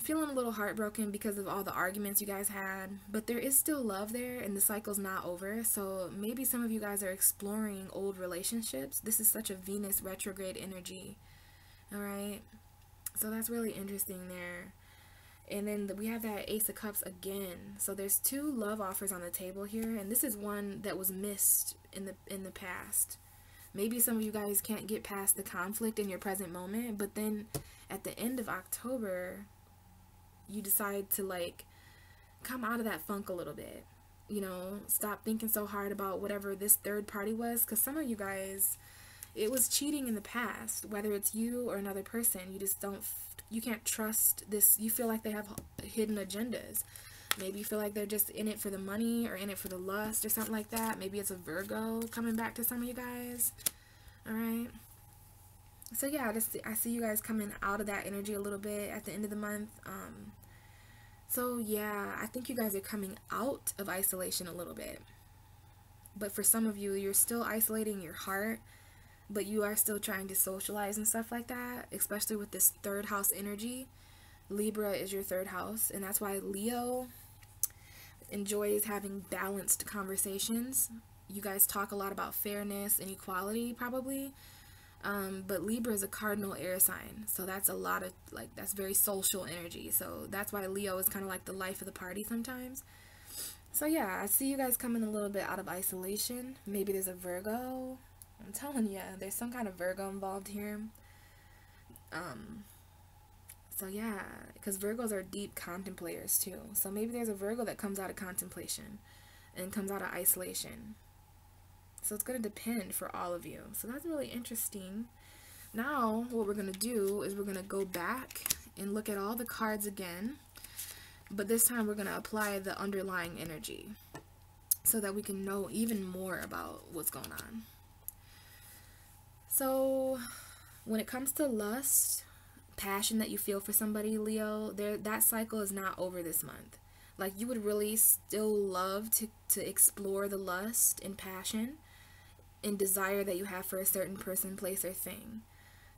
feeling a little heartbroken because of all the arguments you guys had, but there is still love there and the cycle's not over. So maybe some of you guys are exploring old relationships. This is such a Venus retrograde energy. All right, so that's really interesting there. And then we have that Ace of Cups again. So there's two love offers on the table here, and this is one that was missed in the past. Maybe some of you guys can't get past the conflict in your present moment, but then at the end of October, you decide to, like, come out of that funk a little bit. You know, stop thinking so hard about whatever this third party was, because some of you guys, it was cheating in the past, whether it's you or another person. You just you can't trust this. You feel like they have hidden agendas. Maybe you feel like they're just in it for the money or in it for the lust or something like that. Maybe it's a Virgo coming back to some of you guys. All right. So yeah, I see you guys coming out of that energy a little bit at the end of the month. So yeah, I think you guys are coming out of isolation a little bit. But for some of you, you're still isolating your heart, but you are still trying to socialize and stuff like that, especially with this third house energy. Libra is your third house, and that's why Leo enjoys having balanced conversations. You guys talk a lot about fairness and equality, probably. But Libra is a cardinal air sign, so that's a lot of, like, that's very social energy. So that's why Leo is kind of like the life of the party sometimes. So yeah, I see you guys coming a little bit out of isolation. Maybe there's a Virgo. I'm telling you, there's some kind of Virgo involved here. So yeah, because Virgos are deep contemplators too. So maybe there's a Virgo that comes out of contemplation and comes out of isolation. So it's going to depend for all of you. So that's really interesting. Now, what we're going to do is we're going to go back and look at all the cards again. But this time we're going to apply the underlying energy so that we can know even more about what's going on. So when it comes to lust, passion that you feel for somebody, Leo, that cycle is not over this month. Like, you would really still love to explore the lust and passion and desire that you have for a certain person, place, or thing.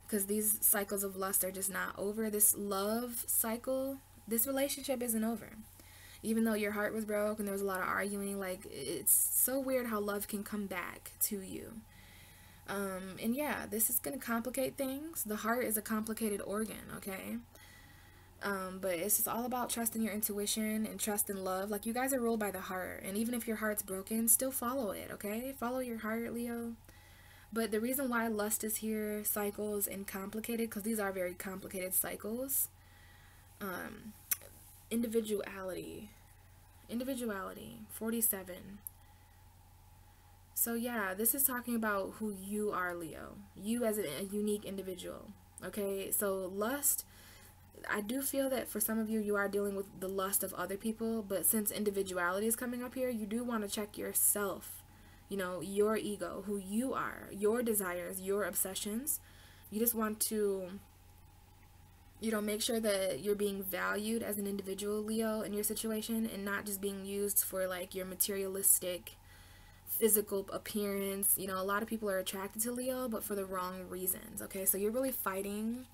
Because these cycles of lust are just not over. This love cycle, this relationship isn't over. Even though your heart was broke and there was a lot of arguing, like, it's so weird how love can come back to you. And yeah, this is going to complicate things. The heart is a complicated organ, okay? But it's just all about trusting your intuition and trust in love. Like, you guys are ruled by the heart, and even if your heart's broken, still follow it, okay? Follow your heart, Leo. But the reason why lust is here, cycles, and complicated, because these are very complicated cycles. Individuality, 47. So yeah, this is talking about who you are, Leo. You as a unique individual, okay? So lust, I do feel that for some of you, you are dealing with the lust of other people, but since individuality is coming up here, you do want to check yourself, you know, your ego, who you are, your desires, your obsessions. You just want to, You know, make sure that you're being valued as an individual, Leo, in your situation, and not just being used for like your materialistic physical appearance. You know, a lot of people are attracted to Leo, but for the wrong reasons. Okay, so you're really fighting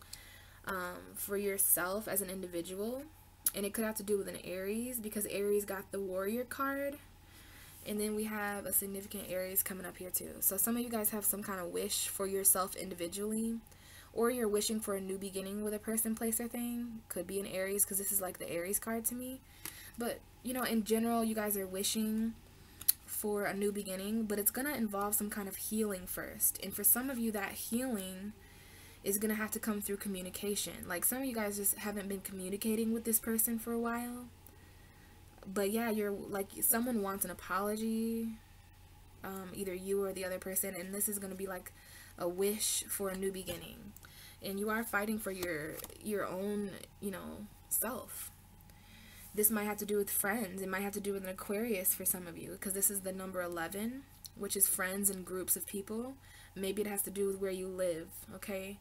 for yourself as an individual, and it could have to do with an Aries, because Aries got the Warrior card, and then we have a significant Aries coming up here too. So some of you guys have some kind of wish for yourself individually, or you're wishing for a new beginning with a person, place, or thing. Could be an Aries, because this is like the Aries card to me. But you know, in general, you guys are wishing for a new beginning, but it's gonna involve some kind of healing first. And for some of you, that healing is gonna have to come through communication. Like some of you guys just haven't been communicating with this person for a while. But yeah, you're like, someone wants an apology, either you or the other person, and this is gonna be like a wish for a new beginning. And you are fighting for your own, you know, self. This might have to do with friends. It might have to do with an Aquarius for some of you, because this is the number 11, which is friends and groups of people. Maybe it has to do with where you live, okay?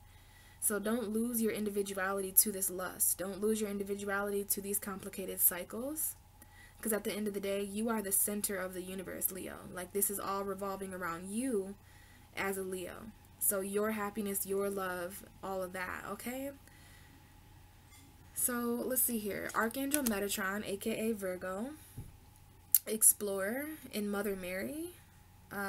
So don't lose your individuality to this lust. Don't lose your individuality to these complicated cycles, because at the end of the day, you are the center of the universe, Leo. Like, this is all revolving around you as a Leo. So your happiness, your love, all of that, okay? So let's see here. Archangel Metatron, aka Virgo, Explorer, and Mother Mary.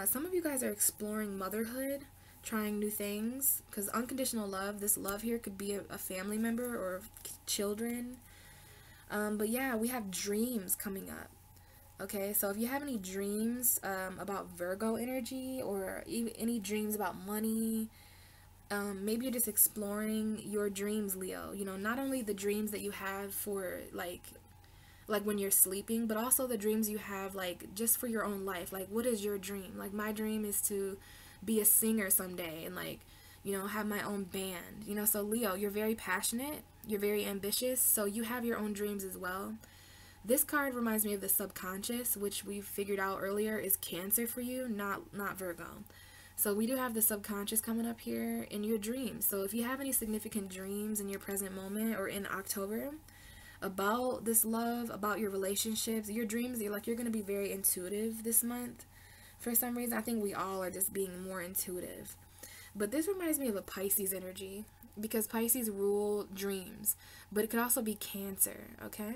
Some of you guys are exploring motherhood, trying new things, because unconditional love, this love here could be a family member or children. But yeah, we have dreams coming up. Okay, so if you have any dreams about Virgo energy, or even any dreams about money, maybe you're just exploring your dreams, Leo. You know, not only the dreams that you have for like when you're sleeping, but also the dreams you have like just for your own life. Like, what is your dream? Like, my dream is to be a singer someday, and like, you know, have my own band. You know, so Leo, you're very passionate, you're very ambitious, so you have your own dreams as well. This card reminds me of the subconscious, which we figured out earlier is Cancer for you, not Virgo. So we do have the subconscious coming up here in your dreams. So if you have any significant dreams in your present moment or in October about this love, about your relationships, your dreams, you're going to be very intuitive this month. For some reason, I think we all are just being more intuitive. But this reminds me of a Pisces energy, because Pisces rule dreams, but it could also be Cancer, okay?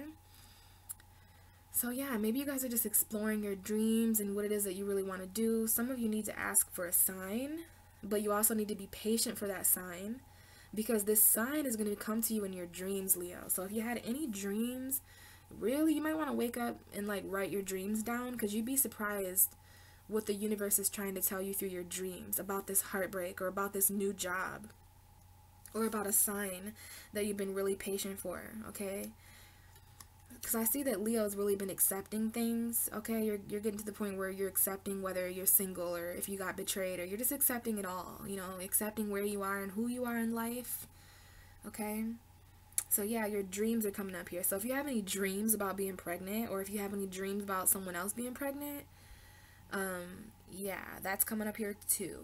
So yeah, maybe you guys are just exploring your dreams and what it is that you really want to do. Some of you need to ask for a sign, but you also need to be patient for that sign, because this sign is going to come to you in your dreams, Leo. So if you had any dreams, really, you might want to wake up and like write your dreams down, because you'd be surprised what the universe is trying to tell you through your dreams about this heartbreak, or about this new job, or about a sign that you've been really patient for, okay? Because I see that Leo's really been accepting things, okay? You're getting to the point where you're accepting whether you're single, or if you got betrayed, or you're just accepting it all, you know, accepting where you are and who you are in life, okay? So yeah, your dreams are coming up here. So if you have any dreams about being pregnant, or if you have any dreams about someone else being pregnant, yeah, that's coming up here too,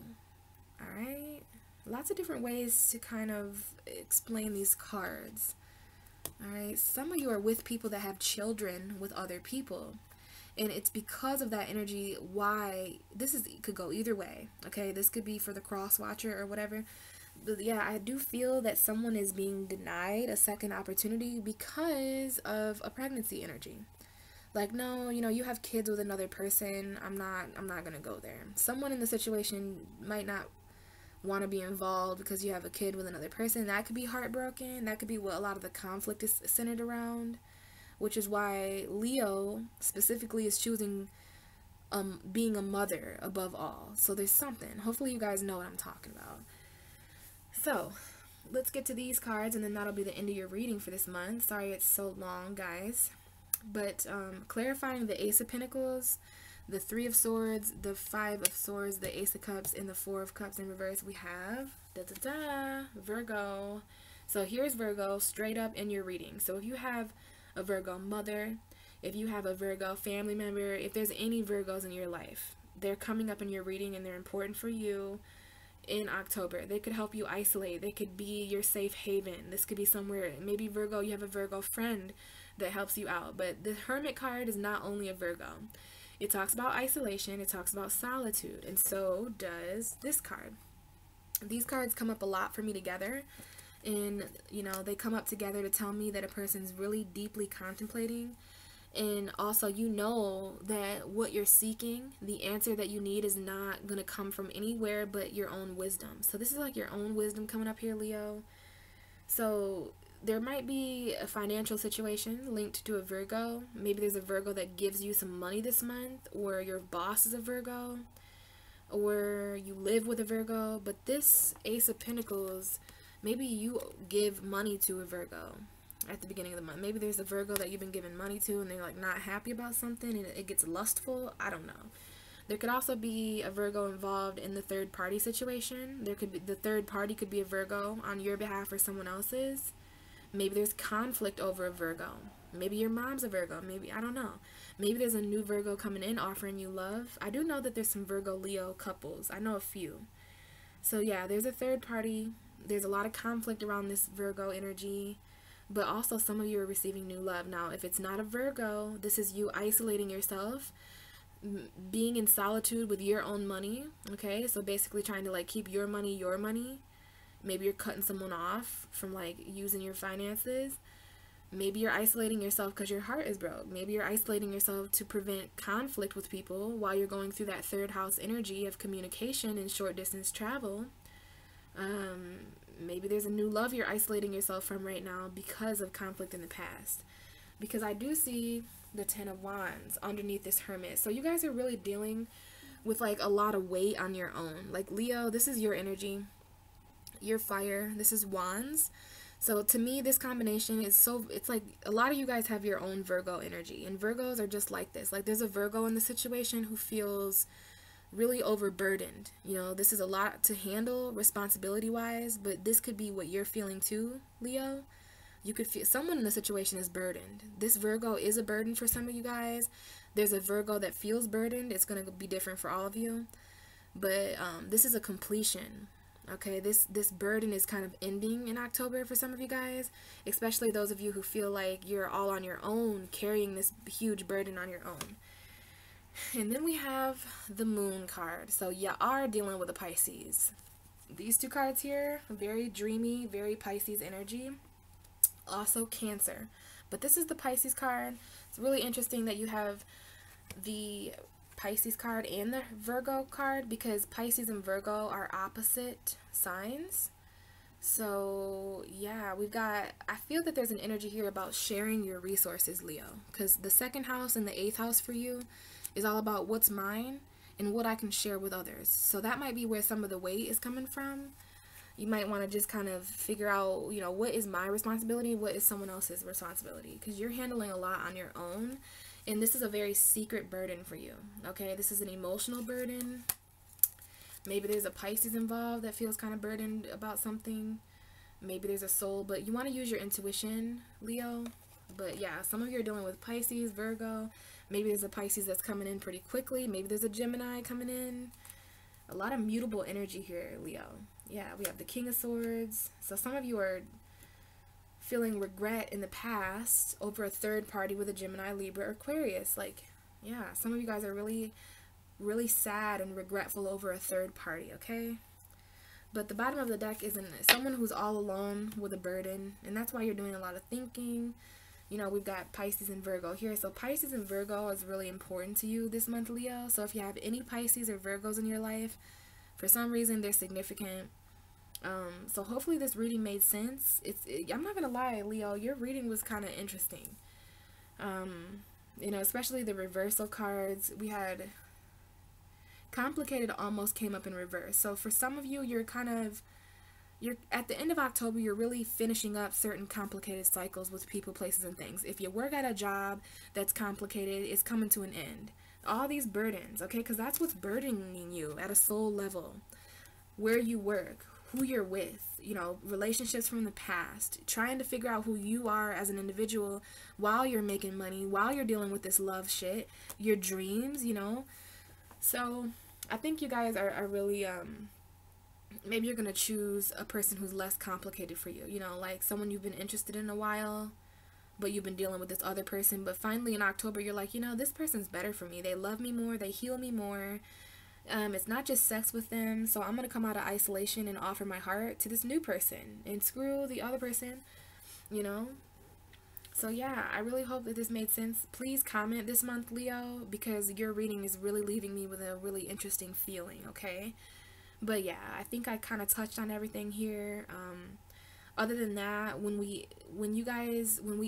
alright? Lots of different ways to kind of explain these cards. Alright, some of you are with people that have children with other people, and it's because of that energy why this could go either way, okay? This could be for the cross watcher or whatever, but yeah, I do feel that someone is being denied a second opportunity because of a pregnancy energy. Like, no, you know, you have kids with another person, I'm not gonna go there. Someone in the situation might not want to be involved because you have a kid with another person. That could be heartbroken. That could be what a lot of the conflict is centered around, which is why Leo specifically is choosing being a mother above all. So there's something. Hopefully you guys know what I'm talking about. So let's get to these cards, and then that'll be the end of your reading for this month. Sorry it's so long, guys. But clarifying the Ace of Pentacles, the Three of Swords, the Five of Swords, the Ace of Cups, and the Four of Cups in reverse, we have Virgo. So here's Virgo straight up in your reading. So if you have a Virgo mother, if you have a Virgo family member, if there's any Virgos in your life, they're coming up in your reading and they're important for you. in October. They could help you isolate. They could be your safe haven. This could be somewhere, maybe Virgo, you have a Virgo friend that helps you out. But the Hermit card is not only a Virgo. It talks about isolation, it talks about solitude, and so does this card. These cards come up a lot for me together, and you know, they come up together to tell me that a person's really deeply contemplating, and also you know that what you're seeking, the answer that you need, is not going to come from anywhere but your own wisdom. So this is like your own wisdom coming up here, Leo. So there might be a financial situation linked to a Virgo. Maybe there's a Virgo that gives you some money this month, or your boss is a Virgo, or you live with a Virgo. But this Ace of Pentacles, maybe you give money to a Virgo at the beginning of the month. Maybe there's a Virgo that you've been giving money to and they're like not happy about something and it gets lustful. I don't know. There could also be a Virgo involved in the third party situation. There could be, the third party could be a Virgo on your behalf or someone else's. Maybe there's conflict over a Virgo. Maybe your mom's a Virgo. Maybe, I don't know. Maybe there's a new Virgo coming in offering you love. I do know that there's some Virgo-Leo couples. I know a few. So yeah, there's a third party. There's a lot of conflict around this Virgo energy. But also some of you are receiving new love. Now, if it's not a Virgo, this is you isolating yourself, being in solitude with your own money. Okay, so basically trying to like keep your money your money. Maybe you're cutting someone off from like using your finances. Maybe you're isolating yourself because your heart is broke. Maybe you're isolating yourself to prevent conflict with people while you're going through that third house energy of communication and short distance travel. Maybe there's a new love you're isolating yourself from right now because of conflict in the past. Because I do see the Ten of Wands underneath this Hermit. So you guys are really dealing with like a lot of weight on your own. Like Leo, this is your energy. Your fire. This is Wands. So to me, this combination is so, it's like a lot of you guys have your own Virgo energy, and Virgos are just like this. Like there's a Virgo in the situation who feels really overburdened. You know, this is a lot to handle responsibility wise, but this could be what you're feeling too, Leo. You could feel someone in the situation is burdened. This Virgo is a burden for some of you guys. There's a Virgo that feels burdened. It's going to be different for all of you. But this is a completion. Okay, this burden is kind of ending in October for some of you guys, especially those of you who feel like you're all on your own, carrying this huge burden on your own. And then we have the Moon card. So you are dealing with a Pisces. These two cards here, very dreamy, very Pisces energy. Also Cancer. But this is the Pisces card. It's really interesting that you have the Pisces card and the Virgo card, because Pisces and Virgo are opposite signs. So yeah, we've got, I feel that there's an energy here about sharing your resources, Leo, because the second house and the 8th house for you is all about what's mine and what I can share with others. So that might be where some of the weight is coming from. You might want to just kind of figure out, you know, what is my responsibility, what is someone else's responsibility, because you're handling a lot on your own. And this is a very secret burden for you, okay? This is an emotional burden. Maybe there's a Pisces involved that feels kind of burdened about something. Maybe there's a soul, but you want to use your intuition, Leo. But yeah, some of you are dealing with Pisces, Virgo. Maybe there's a Pisces that's coming in pretty quickly. Maybe there's a Gemini coming in. A lot of mutable energy here, Leo. Yeah, we have the King of Swords. So some of you are feeling regret in the past over a third party with a Gemini, Libra, or Aquarius. Like, yeah, some of you guys are really, really sad and regretful over a third party, okay? But the bottom of the deck is someone who's all alone with a burden, and that's why you're doing a lot of thinking. You know, we've got Pisces and Virgo here. So Pisces and Virgo is really important to you this month, Leo. So if you have any Pisces or Virgos in your life, for some reason they're significant. So hopefully this reading made sense. I'm not gonna lie, Leo, your reading was kind of interesting. You know, especially the reversal cards. We had complicated almost came up in reverse. So for some of you, you're at the end of October, you're really finishing up certain complicated cycles with people, places, and things. If you work at a job that's complicated, it's coming to an end. All these burdens, okay, because that's what's burdening you at a soul level. Where you work, who you're with, you know, relationships from the past, trying to figure out who you are as an individual while you're making money, while you're dealing with this love shit, your dreams, you know. So I think you guys are really maybe you're going to choose a person who's less complicated for you. You know, like someone you've been interested in a while, but you've been dealing with this other person. But finally in October, you're like, you know, this person's better for me. They love me more. They heal me more. It's not just sex with them. So I'm going to come out of isolation and offer my heart to this new person. And screw the other person, you know. So yeah, I really hope that this made sense. Please comment this month, Leo, because your reading is really leaving me with a really interesting feeling, okay? But yeah, I think I kind of touched on everything here. Other than that, when we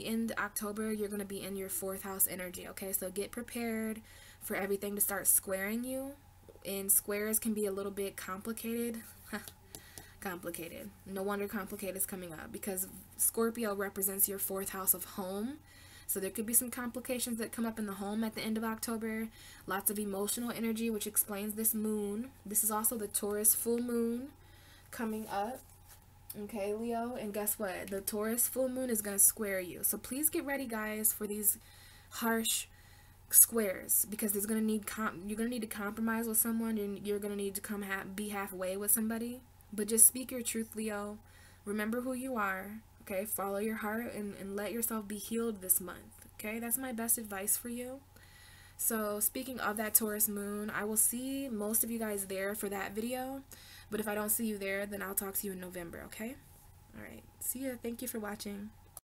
end October, you're going to be in your 4th house energy, okay? So get prepared for everything to start squaring you. And squares can be a little bit complicated. Complicated. No wonder complicated is coming up, because Scorpio represents your 4th house of home. So there could be some complications that come up in the home at the end of October. Lots of emotional energy, which explains this moon. This is also the Taurus full moon coming up. Okay, Leo, and guess what? The Taurus full moon is going to square you. So please get ready, guys, for these harsh squares, because there's going to need you're going to need to compromise with someone. You're going to need to be halfway with somebody. But just speak your truth, Leo. Remember who you are. Okay, follow your heart and let yourself be healed this month. Okay, that's my best advice for you. So speaking of that Taurus moon, I will see most of you guys there for that video. But if I don't see you there, then I'll talk to you in November, okay? All right, see ya. Thank you for watching.